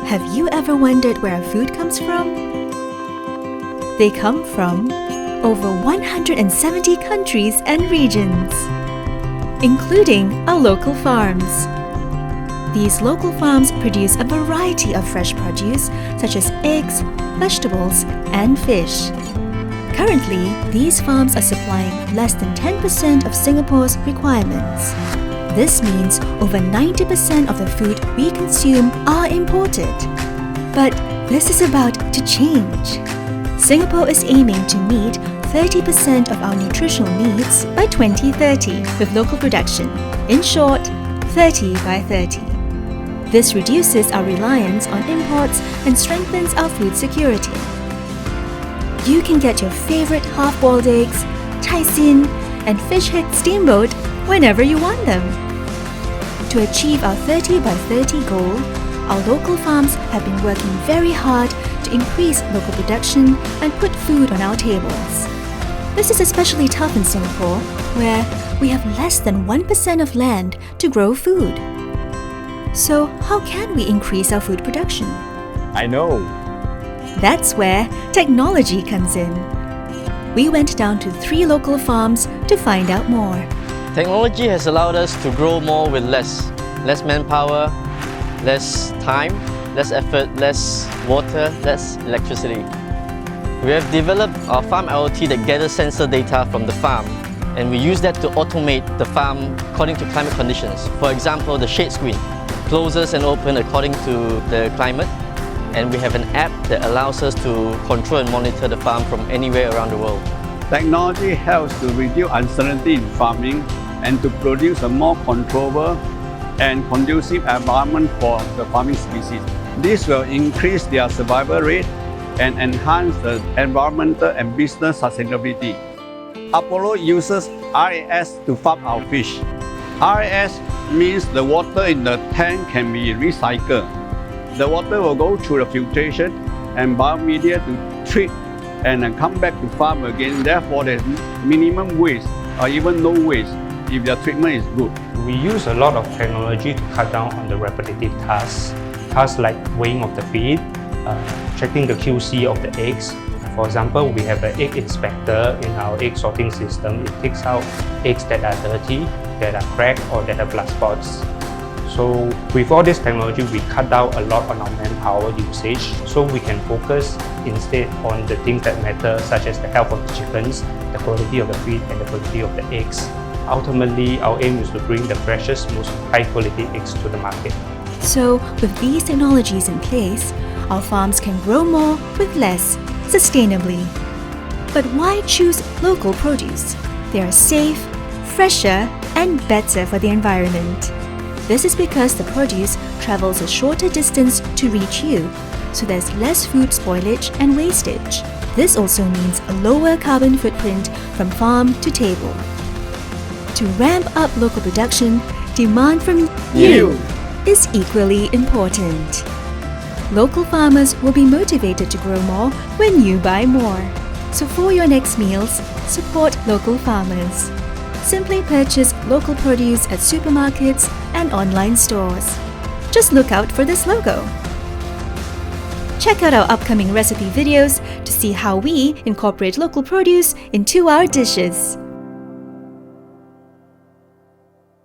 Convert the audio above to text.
Have you ever wondered where our food comes from? They come from over 170 countries and regions, including our local farms. These local farms produce a variety of fresh produce such as eggs, vegetables, and fish. Currently, these farms are supplying less than 10% of Singapore's requirements. This means over 90% of the food we consume are imported. But this is about to change. Singapore is aiming to meet 30% of our nutritional needs by 2030 with local production. In short, 30 by 30. This reduces our reliance on imports and strengthens our food security. You can get your favorite half-boiled eggs, chai sin, and fish head steamboat whenever you want them. To achieve our 30 by 30 goal, our local farms have been working very hard to increase local production and put food on our tables. This is especially tough in Singapore, where we have less than 1% of land to grow food. So how can we increase our food production? I know. That's where technology comes in. We went down to 3 local farms to find out more. Technology has allowed us to grow more with less manpower, less time, less effort, less water, less electricity. We have developed our farm IoT that gathers sensor data from the farm, and we use that to automate the farm according to climate conditions. For example, the shade screen closes and opens according to the climate, and we have an app that allows us to control and monitor the farm from anywhere around the world. Technology helps to reduce uncertainty in farming and to produce a more controllable and conducive environment for the farming species. This will increase their survival rate and enhance the environmental and business sustainability. Apollo uses RAS to farm our fish. RAS means the water in the tank can be recycled. The water will go through the filtration and biomedia to treat and then come back to farm again. Therefore, there's minimum waste or even no waste if the treatment is good. We use a lot of technology to cut down on the repetitive tasks like weighing of the feed, checking the QC of the eggs. For example, we have an egg inspector in our egg sorting system. It takes out eggs that are dirty, that are cracked, or that have blood spots. So with all this technology, we cut down a lot on our manpower usage, so we can focus instead on the things that matter, such as the health of the chickens, the quality of the feed, and the quality of the eggs. Ultimately, our aim is to bring the freshest, most high-quality eggs to the market. So, with these technologies in place, our farms can grow more with less, sustainably. But why choose local produce? They are safe, fresher, and better for the environment. This is because the produce travels a shorter distance to reach you, so there's less food spoilage and wastage. This also means a lower carbon footprint from farm to table. To ramp up local production, demand from you is equally important. Local farmers will be motivated to grow more when you buy more. So for your next meals, support local farmers. Simply purchase local produce at supermarkets and online stores. Just look out for this logo. Check out our upcoming recipe videos to see how we incorporate local produce into our dishes.